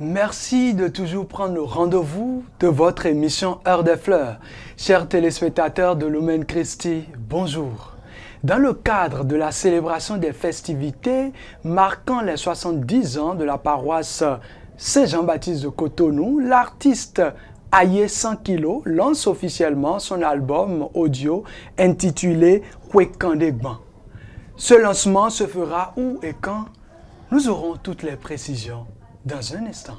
Merci de toujours prendre le rendez-vous de votre émission Heure des Fleurs. Chers téléspectateurs de Lumen Christi, bonjour. Dans le cadre de la célébration des festivités marquant les 70 ans de la paroisse Saint-Jean-Baptiste de Cotonou, l'artiste Aye 100 kg lance officiellement son album audio intitulé Kwekandegban. Ce lancement se fera où et quand? Nous aurons toutes les précisions dans un instant.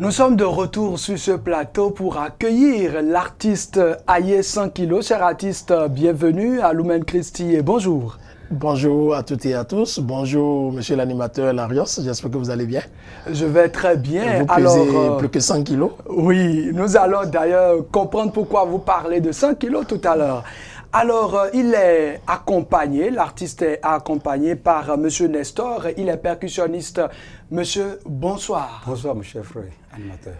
Nous sommes de retour sur ce plateau pour accueillir l'artiste Aye 100 kg. Cher artiste, bienvenue à Lumen Christi et bonjour. Bonjour à toutes et à tous. Bonjour, monsieur l'animateur Larios. J'espère que vous allez bien. Je vais très bien. Vous pesez plus que 100 kilos. Oui, nous allons d'ailleurs comprendre pourquoi vous parlez de 100 kilos tout à l'heure. Alors, il est accompagné, l'artiste est accompagné par monsieur Nestor. Il est percussionniste. Monsieur, bonsoir. Bonsoir, monsieur frère, animateur.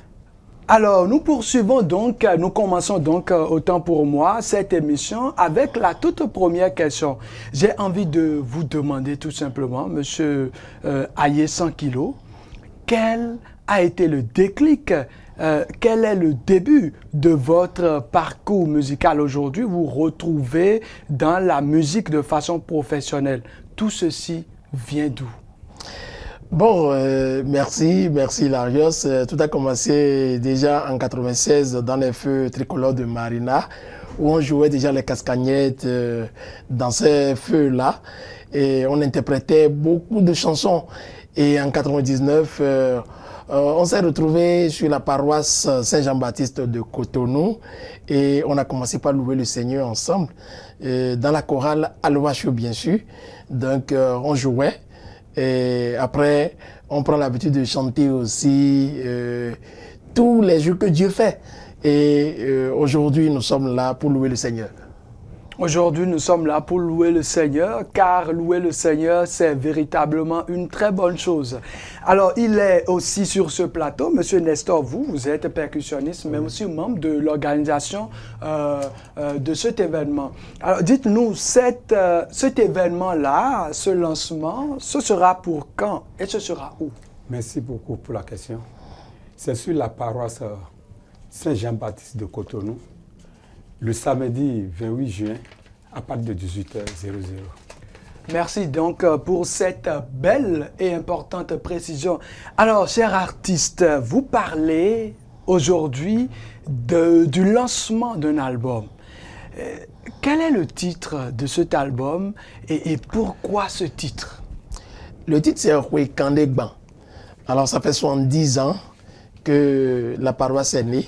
Alors, nous poursuivons donc, nous commençons donc, autant pour moi, cette émission avec la toute première question. J'ai envie de vous demander tout simplement, monsieur Aye 100 kg, quel a été le déclic, quel est le début de votre parcours musical aujourd'hui? Vous vous retrouvez dans la musique de façon professionnelle. Tout ceci vient d'où? Bon, merci Larios. Tout a commencé déjà en 96 dans les feux tricolores de Marina, où on jouait déjà les cascagnettes dans ces feux-là. Et on interprétait beaucoup de chansons. Et en 99, on s'est retrouvé sur la paroisse Saint-Jean-Baptiste de Cotonou. Et on a commencé par louer le Seigneur ensemble, dans la chorale Aloachio, bien sûr. Donc, on jouait. Et après, on prend l'habitude de chanter aussi tous les jours que Dieu fait. Et aujourd'hui, nous sommes là pour louer le Seigneur. Aujourd'hui, nous sommes là pour louer le Seigneur, car louer le Seigneur, c'est véritablement une très bonne chose. Alors, il est aussi sur ce plateau, monsieur Nestor, vous êtes percussionniste, mais aussi membre de l'organisation de cet événement. Alors, dites-nous, cet événement-là, ce lancement, ce sera pour quand et ce sera où? Merci beaucoup pour la question. C'est sur la paroisse Saint-Jean-Baptiste de Cotonou, le samedi 28 juin, à partir de 18h00. Merci donc pour cette belle et importante précision. Alors, cher artiste, vous parlez aujourd'hui du lancement d'un album. Quel est le titre de cet album et pourquoi ce titre? Le titre, c'est Kwekandegban. Alors, ça fait 70 ans que la paroisse est née.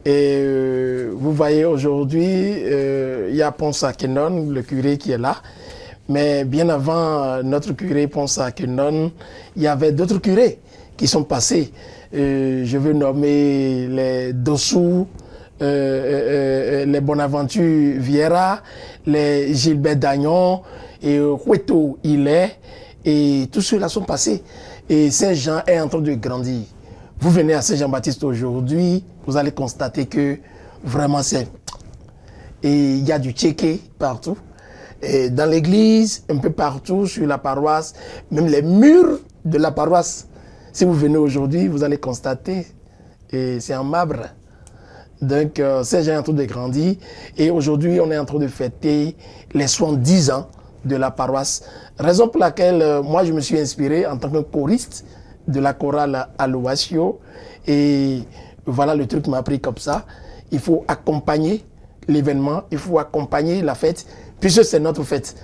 Et vous voyez aujourd'hui, il y a Ponsa Kenon, le curé qui est là. Mais bien avant notre curé Ponsa Kenon, il y avait d'autres curés qui sont passés. Je veux nommer les Dossou, les Bonaventure Vieira, les Gilbert Dagnon, et Hueto Hillet, et tous ceux-là sont passés. Et Saint-Jean est en train de grandir. Vous venez à Saint-Jean-Baptiste aujourd'hui, vous allez constater que vraiment c'est... Et il y a du tchéké partout. Et dans l'église, un peu partout, sur la paroisse, même les murs de la paroisse. Si vous venez aujourd'hui, vous allez constater, et c'est en marbre. Donc, Saint-Jean est en train de grandir. Et aujourd'hui, on est en train de fêter les 70 ans de la paroisse. Raison pour laquelle, moi, je me suis inspiré en tant que choriste de la chorale Aloachio. Et voilà, le truc m'a pris comme ça. Il faut accompagner l'événement, il faut accompagner la fête, puisque c'est notre fête.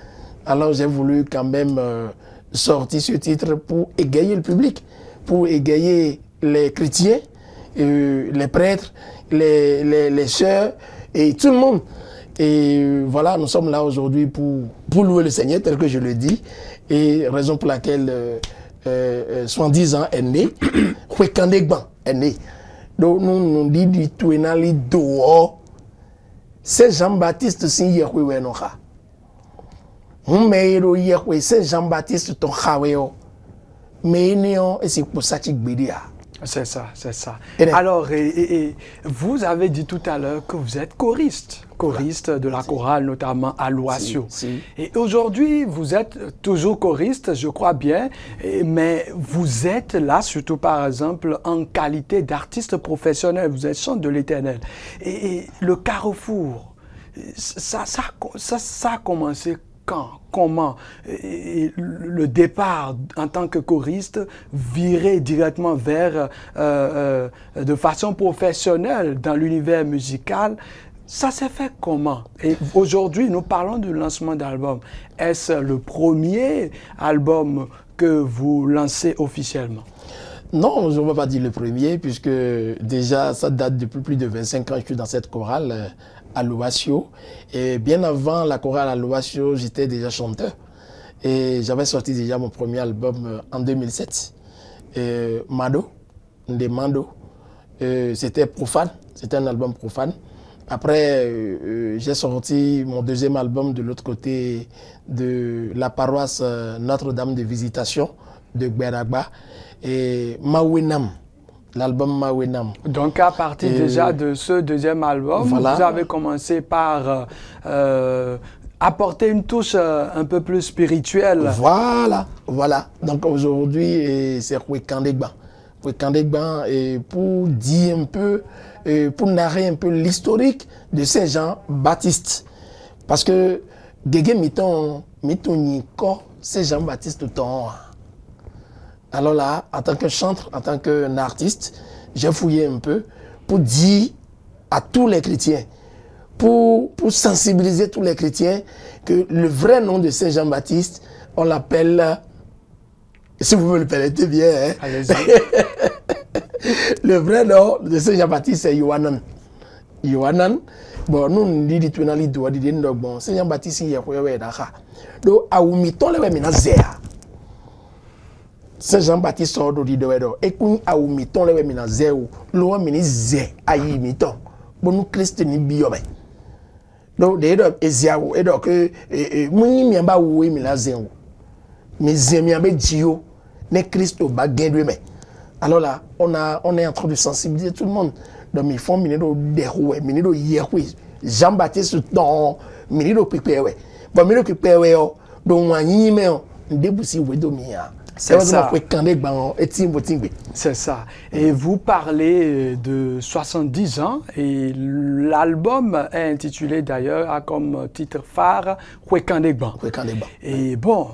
Alors j'ai voulu quand même sortir ce titre pour égayer le public, pour égayer les chrétiens, les prêtres, les sœurs et tout le monde. Et voilà, nous sommes là aujourd'hui pour louer le Seigneur, tel que je le dis. Et raison pour laquelle 70 ans est né, Kwekandegban est né. Donc nous dit du tout et nali dehors, c'est Jean-Baptiste sin yehwe noha. Meiro yehwe c'est Jean-Baptiste ton khaweo. Meinio et c'est pour ça que gbidia. C'est ça, c'est ça. Et Alors, et vous avez dit tout à l'heure que vous êtes choriste de la chorale, notamment à l'Oasio. Si. Et aujourd'hui, vous êtes toujours choriste, je crois bien, mais vous êtes là, surtout par exemple, en qualité d'artiste professionnel, vous êtes chant de l'Éternel. Et le carrefour, ça a commencé quand? Comment le départ en tant que choriste virer directement vers de façon professionnelle dans l'univers musical, ça s'est fait comment? Et aujourd'hui, nous parlons du lancement d'album. Est-ce le premier album que vous lancez officiellement? Non, je ne vais pas dire le premier, puisque déjà, ça date depuis plus de 25 ans que je suis dans cette chorale à l'Oasio. Et bien avant la chorale à l'Oasio, j'étais déjà chanteur. Et j'avais sorti déjà mon premier album en 2007. Mado, des Mando. C'était profane, c'était un album profane. Après, j'ai sorti mon deuxième album de l'autre côté de la paroisse Notre-Dame de Visitation de Gberagba. Et Mawenam, l'album Mawenam. Donc à partir déjà de ce deuxième album, voilà. Vous avez commencé par apporter une touche un peu plus spirituelle. Voilà. Donc aujourd'hui, c'est Wekandegban. Wekandegban, pour dire un peu, pour narrer un peu l'historique de Saint-Jean-Baptiste. Parce que Gege miton niko Saint-Jean-Baptiste ton. Alors là, en tant que chanteur, en tant qu'artiste, j'ai fouillé un peu pour dire à tous les chrétiens, pour sensibiliser tous les chrétiens que le vrai nom de Saint Jean-Baptiste, on l'appelle, si vous me le permettez bien, hein, allez-y. Le vrai nom de Saint Jean-Baptiste, c'est Yohanan. Yohanan, bon, nous, nous disons, bon, Saint Jean-Baptiste, il y a quoi, donc, à Oumiton, le wemina zéa. Saint Jean-Baptiste sort d'Odidoedo. Et quand a eu miton le wemina zéo, l'eau mini zé a eu miton. Bon nous Christ ni biome. Donc d'ailleurs eziao et donc muni miamba ou mina zéo. Mais zé miamba dio ne Christ au baguette de mais. Alors là on est en train de sensibiliser tout le monde. Donc ils font minedo déroué minedo yéroué. Jean-Baptiste dans minedo pipéwe. Bon minedo pipéwe donc wani meo ndebusi wedomia. C'est ça. C'est ça. Et vous parlez de 70 ans et l'album est intitulé d'ailleurs a comme titre phare Wekandegban. Et bon,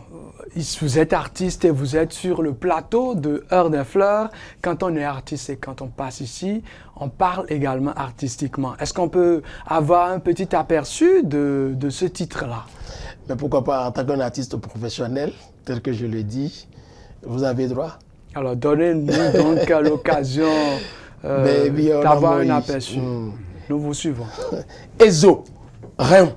vous êtes artiste et vous êtes sur le plateau de Heure des Fleurs. Quand on est artiste et quand on passe ici, on parle également artistiquement. Est-ce qu'on peut avoir un petit aperçu de ce titre-là? Mais pourquoi pas en tant qu'artiste professionnel, tel que je le dis, vous avez droit. Alors, donnez-nous donc l'occasion d'avoir un aperçu. Nous vous suivons. Ezo, rien.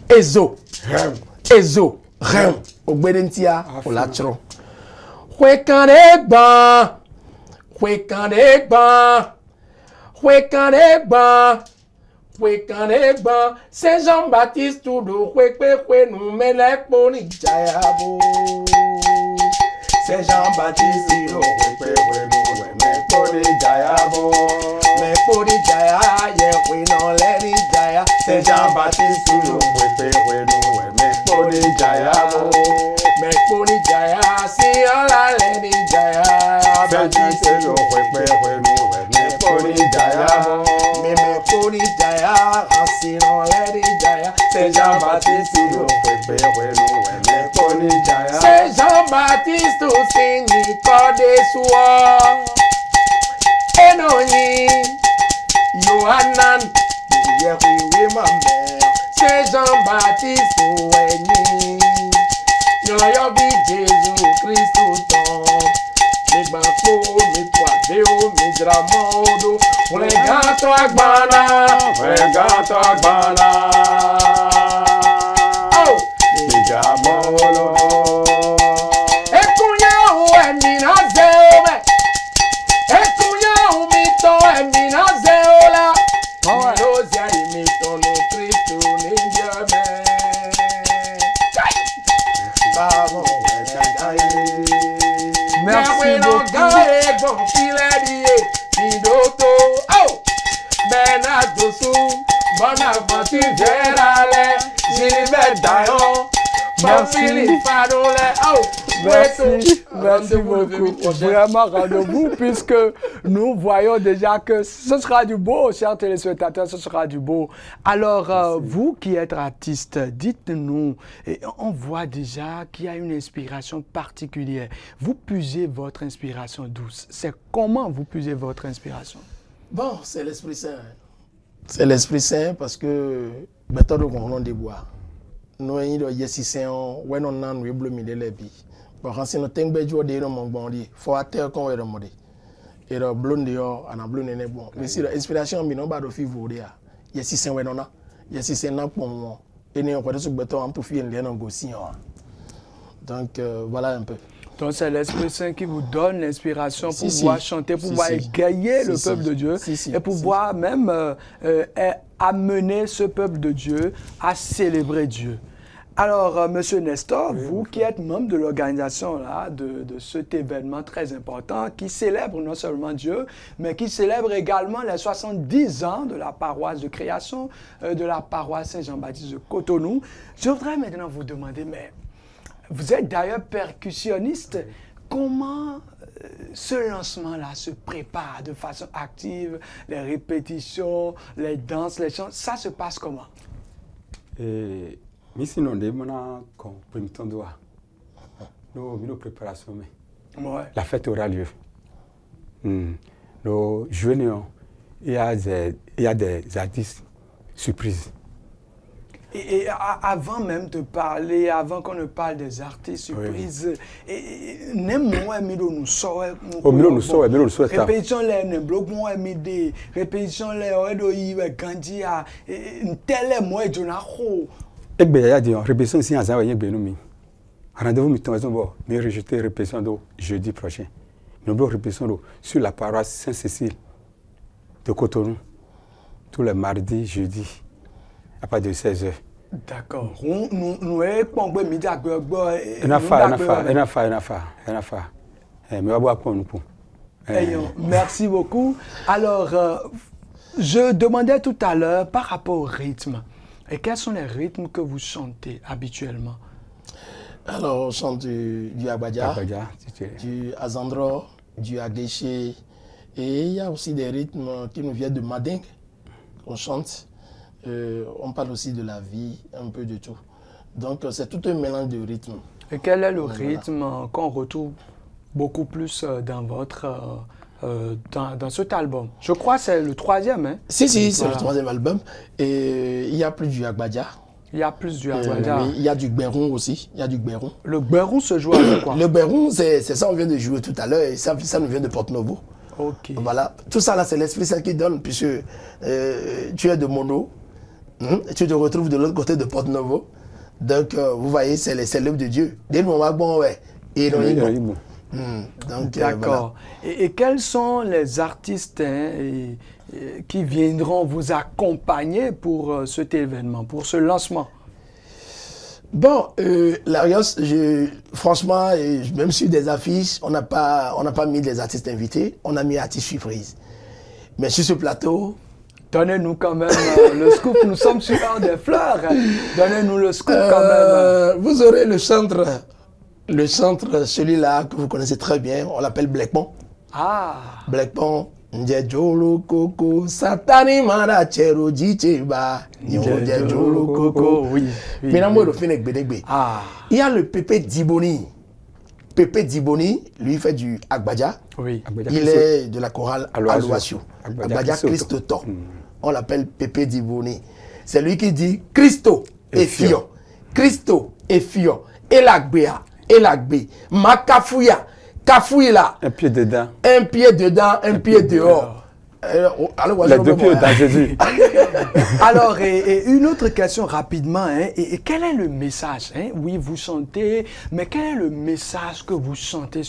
Ezo, rien. Ezo, rien. Au Bedentia, au Latron. Wekandegban, Wekandegban, Wekandegban, Wekandegban. Saint Jean-Baptiste tout do Wekwe nous melek boni jayabo. Saint Jean-Baptiste, Mekpodi Jayabo, Mekpodi Jaya, we no let it Jaya. Saint Jean-Baptiste, Mekpodi Jayabo, Mekpodi Jaya, see all I let it Jaya. Baptiste, Mekpodi Jayabo, Mekpodi Jaya, see all let it Jaya. Saint Jean-Baptiste, Saint Jean-Baptiste signe code soir. Enoni, Yohanan, oui ma mère. Saint Jean-Baptiste oueni. Yo bi Jésus Christ ton. Mi banco, mi poiveo, mi dramodo. Regato agbana, regato agbana. Oh, mi jamolo. Merci beaucoup. tu verras les Gilbert Dayon. Merci. Oh, Merci beaucoup. Vraiment, rendez-vous, puisque nous voyons déjà que ce sera du beau, chers téléspectateurs, ce sera du beau. Alors, vous qui êtes artiste, dites-nous, et on voit déjà qu'il y a une inspiration particulière. Vous puisez votre inspiration douce. C'est comment vous puisez votre inspiration? Bon, c'est l'Esprit Saint. C'est l'Esprit Saint parce que méthode qu'on des bois. Nous avons des gens qui ont des blondes. Bon, quand c'est notre temps, nous avons des faut attendre qu'on ait des blondes. Et les blondes, on a blondes n'est bon. Mais si l'inspiration, nous avons des filles qui ont des gens qui ont des gens qui ont et nous avons des gens qui ont des gens. Donc, voilà un peu. Donc c'est l'Esprit Saint qui vous donne l'inspiration pour pouvoir chanter, pour pouvoir égayer le peuple de Dieu et pouvoir même amener ce peuple de Dieu à célébrer Dieu. Alors, Monsieur Nestor, vous qui êtes membre de l'organisation de cet événement très important qui célèbre non seulement Dieu, mais qui célèbre également les 70 ans de la paroisse de création, de la paroisse Saint-Jean-Baptiste de Cotonou, je voudrais maintenant vous demander, mais vous êtes d'ailleurs percussionniste. Comment ce lancement-là se prépare de façon active? Les répétitions, les danses, les chants, ça se passe comment? Ici, nous avons nos préparations. La fête aura lieu. Nous jouons, il y a des artistes surprises. Et avant même de parler, avant qu'on ne parle des artistes surprises, répétition les blocs des répétition les Gandhi à tel mois Jonaho. Et bien il y a répétition ici à Zawaye-Benoumi. Rendez-vous mais rejeter répétition jeudi prochain. Nous avons répétition sur la paroisse Saint-Cécile de Cotonou tous les mardis, jeudis à partir de 16h. D'accord. Nous avons midi à merci beaucoup. Alors, je demandais tout à l'heure par rapport au rythme. Et quels sont les rythmes que vous chantez habituellement? Alors, on chante du Agbadja, du Azandro, du Agéché. Et il y a aussi des rythmes qui nous viennent de Mading. On chante. On parle aussi de la vie, un peu de tout. Donc, c'est tout un mélange de rythmes. Et quel est le rythme qu'on retrouve beaucoup plus dans votre... dans cet album? Je crois que c'est le troisième, hein? Si, c'est le troisième album. Et il y a plus du Agbadja. Il y a plus du Agbadja. Il y a du Gberoun aussi. Il y a du Gberoun. Le Gberoun se joue avec quoi? Le Gberoun, c'est ça, on vient de jouer tout à l'heure. Et ça nous vient de Porto-Novo. Ok. Voilà. Tout ça, là, c'est l'Esprit Saint qui donne, puisque tu es de Mono. Tu te retrouves de l'autre côté de Porto-Novo. Donc, vous voyez, c'est l'œuvre de Dieu. Dès le moment bon, ouais. Et d'accord. Voilà. Et quels sont les artistes qui viendront vous accompagner pour cet événement, pour ce lancement? Bon, l'Arios, franchement, même sur des affiches, on n'a pas mis des artistes invités, on a mis artistes surprises. Mais sur ce plateau... Donnez-nous quand même le scoop, nous sommes sur un des fleurs. Donnez-nous le scoop quand même. Vous aurez le centre, celui-là que vous connaissez très bien, on l'appelle Blackpon. Ah. Blackpon. Njejolo koko satani mara chero jicheba njejolo koko. Oui. Ah. Il y a le Pépé Diboni. Pépé Diboni, lui, il fait du Agbadja. Oui. Il est de la chorale Alouasio. Agbadja Christo. On l'appelle Pépé Diboni. C'est lui qui dit Christo et Fion. Christo et Fion. Elagbea. Elagbe. Makafouya. Kafouila. Un pied dedans. Un pied dedans, un pied dehors. Les deux pieds dans Jésus. Alors, et une autre question rapidement. Hein, et quel est le message? Hein? Oui, vous chantez, mais quel est le message que vous chantez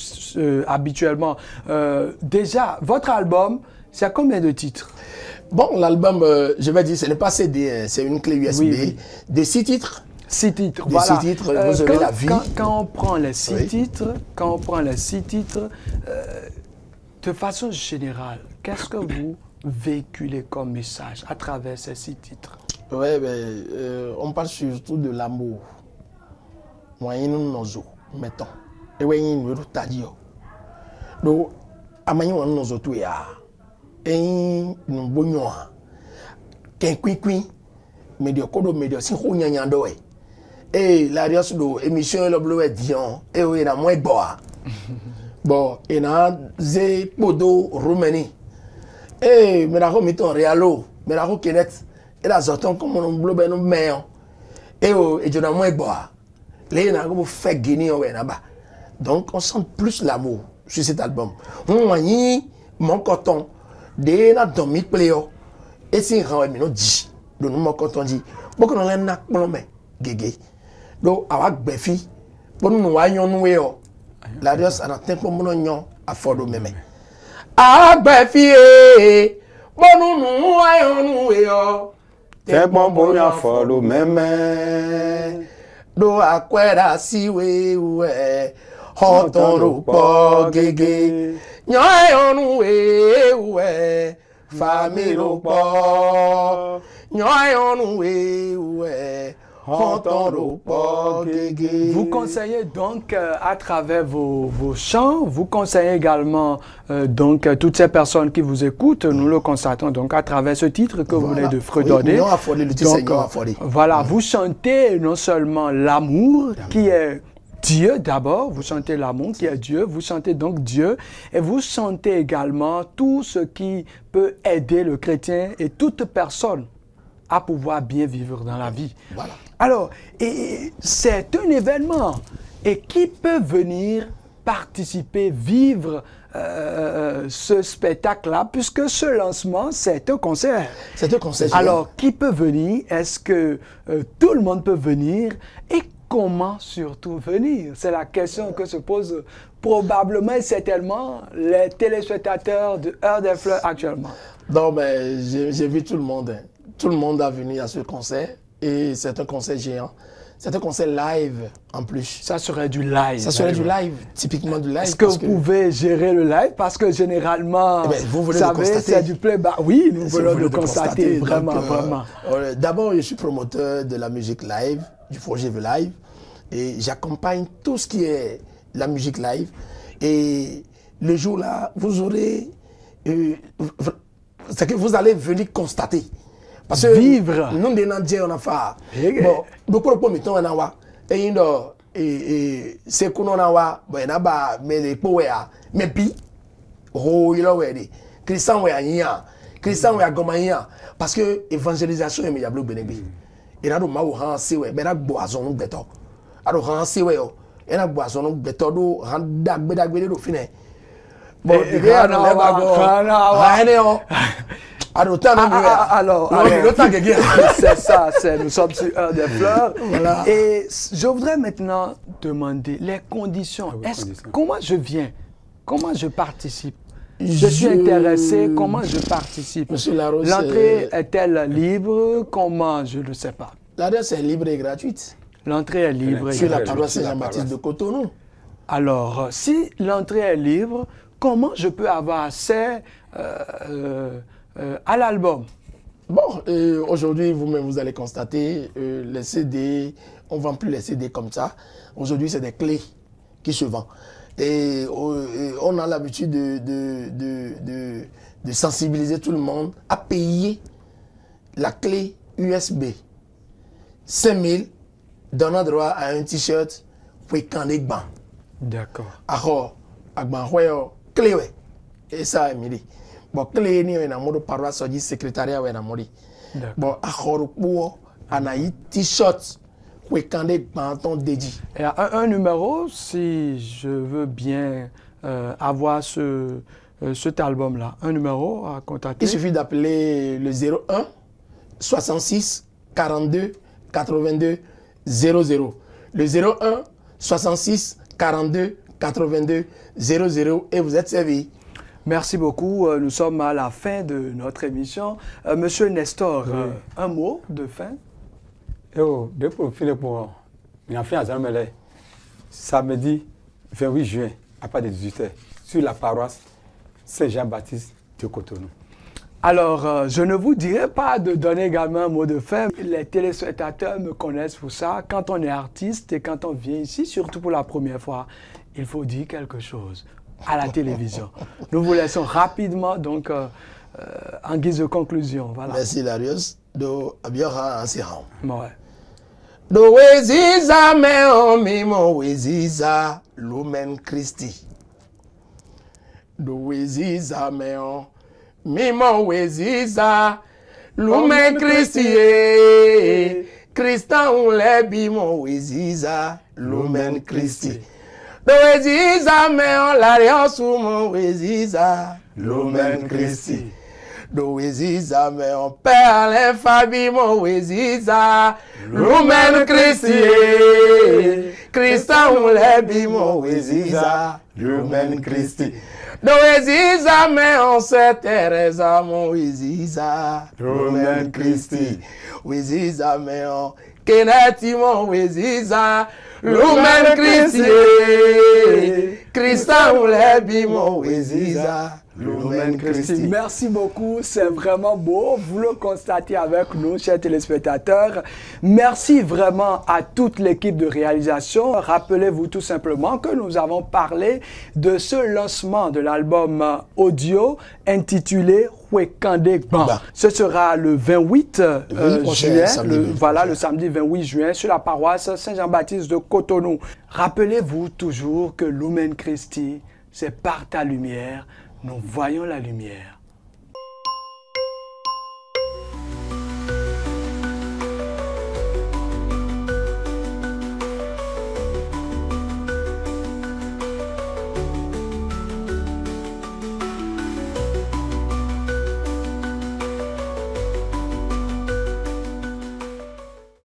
habituellement? Déjà, votre album, c'est à combien de titres? Bon, l'album, je vais dire, ce n'est pas CD, c'est une clé USB de 6 titres. 6 titres, des voilà. 6 titres, vous aurez la vie. Quand on prend les 6 titres, de façon générale, qu'est-ce que vous véhiculez comme message à travers ces 6 titres? Ouais, on parle surtout de l'amour. Moyen nous nous mettons. Et oui, nous nous tadio. Donc, amani on nous autres ya. Et nous bonyoa. Qu'un medio kodo medio si ho nyanyando e. La rios do émission le bleu dion. Oui, na moi boa. Bon, et na ze podo Roumanie. Mais la remettons réalo, mais la reconnaître. Et la sortant comme on bleu ben meilleur. Et je na moi boa. Les na go fait gagner ouais là-bas. Donc on sent plus l'amour sur cet album. On mani mon coton de na domi pleo. Et si ran mi no di. Do no mon coton di. Boko no le na pon me gege. Do awak befi. Bon no wa yon no we o. La Dios ana tempo mo no yon afodo meme. Agbefi e. Bon no wa yon no we o. Tempo mo yon afodo meme. Do akwera siwe we hotoro po gege nyoy we familo po nyoy we hotoro po gege. Vous conseillez donc à travers vos chants, vous conseillez également donc toutes ces personnes qui vous écoutent, nous le constatons donc à travers ce titre que vous venez de fredonner. Donc, voilà, vous chantez non seulement l'amour qui est Dieu d'abord, vous chantez l'amour qui est Dieu, vous chantez donc Dieu et vous chantez également tout ce qui peut aider le chrétien et toute personne à pouvoir bien vivre dans la vie. Voilà. Alors, c'est un événement. Et qui peut venir participer, vivre ce spectacle-là, puisque ce lancement, c'est un concert. C'est un concert. Alors, qui peut venir? Est-ce que tout le monde peut venir? Et comment surtout venir? C'est la question que se posent probablement et certainement les téléspectateurs de Heure des Fleurs actuellement. Non, mais j'ai vu tout le monde. Hein. Tout le monde a venu à ce concert et c'est un concert géant. C'est un concert live en plus. Ça serait du live. Ça serait du live, typiquement du live. Est-ce que vous pouvez gérer le live? Parce que généralement, vous savez, c'est du playback. Oui, nous voulons le constater, vraiment, donc, vraiment. D'abord, je suis promoteur de la musique live, du projet The Live. Et j'accompagne tout ce qui est la musique live. Et le jour-là, vous aurez... c'est que vous allez venir constater. Parce que vivre. Nous, on a fait. Bon, beaucoup de pommes, on a fait. Et c'est qu'on a fait. On a mais les poètes. Mais puis, oh, il a fait. Christian, il a Christian, il a gagné. Parce que l'évangélisation est meilleure. Et là, on a fait. Mais là, boison, on a fait. Alors, on a fait. Et là, boison, on a fait. On a fait. Bon, alors, c'est ça, nous sommes sur Heure des Fleurs. Voilà. Et je voudrais maintenant demander les conditions. Comment je viens? Comment je participe? Je suis intéressé, comment je participe? L'entrée est-elle libre? Comment? Je ne sais pas. L'adresse est libre et gratuite. L'entrée est libre et gratuite. Sur la paroisse Saint-Jean-Baptiste de Cotonou. Alors, si l'entrée est libre, comment je peux avoir accès à l'album? Bon, aujourd'hui, vous-même, vous allez constater, les CD, on ne vend plus les CD comme ça. Aujourd'hui, c'est des clés qui se vendent. Et on a l'habitude de sensibiliser tout le monde à payer la clé USB. 5000 donnant droit à un t-shirt pour Kandegban. D'accord. Alors, clé, et ça, Emily. Bon, clé ni na modo paroisse du secrétariat na mori. Bon, akoro pour anaï t-shirt que kande banton dédié. Et un numéro si je veux bien avoir cet album là, un numéro à contacter. Il suffit d'appeler le 01 66 42 82 00. Le 01 66 42 82 00 et vous êtes servi. Merci beaucoup. Nous sommes à la fin de notre émission. Monsieur Nestor, un mot de fin? Depuis Philippe, il a fait un samedi 28 juin, à partir de 18h, sur la paroisse Saint-Jean-Baptiste de Cotonou. Alors, je ne vous dirai pas de donner également un mot de fin. Les téléspectateurs me connaissent pour ça. Quand on est artiste et quand on vient ici, surtout pour la première fois, il faut dire quelque chose à la télévision. Nous vous laissons rapidement, donc, en guise de conclusion. Voilà. Merci, Larios. Do Abiora Ansiran. Ouais. Do Weziza Meo Mimo Weziza Lumen Christi. Do Weziza Meo Mimo Weziza Lumen Christi. Christa Ulebi Mo Weziza Lumen Christi. Do Weziza Meo Larios Mo Weziza Lumen Christi. Do Weziza Meo Père Fabi Mo Weziza Lumen Christi. Christa Ulebi Mo Weziza Lumen Christi. Do Weziza Meo Se Teresa Mo Weziza Lumen Christi. Weziza Meo Keneti Mo Weziza Lumen Christi. Christa Ulebi Mo Weziza Lumen Christi. Merci beaucoup, c'est vraiment beau, vous le constatez avec nous, chers téléspectateurs. Merci vraiment à toute l'équipe de réalisation. Rappelez-vous tout simplement que nous avons parlé de ce lancement de l'album audio intitulé Wekande Gban. Ce sera le 28 juin, le samedi 28 juin, sur la paroisse Saint-Jean-Baptiste de Cotonou. Rappelez-vous toujours que Lumen Christi, c'est par ta lumière, nous voyons la lumière.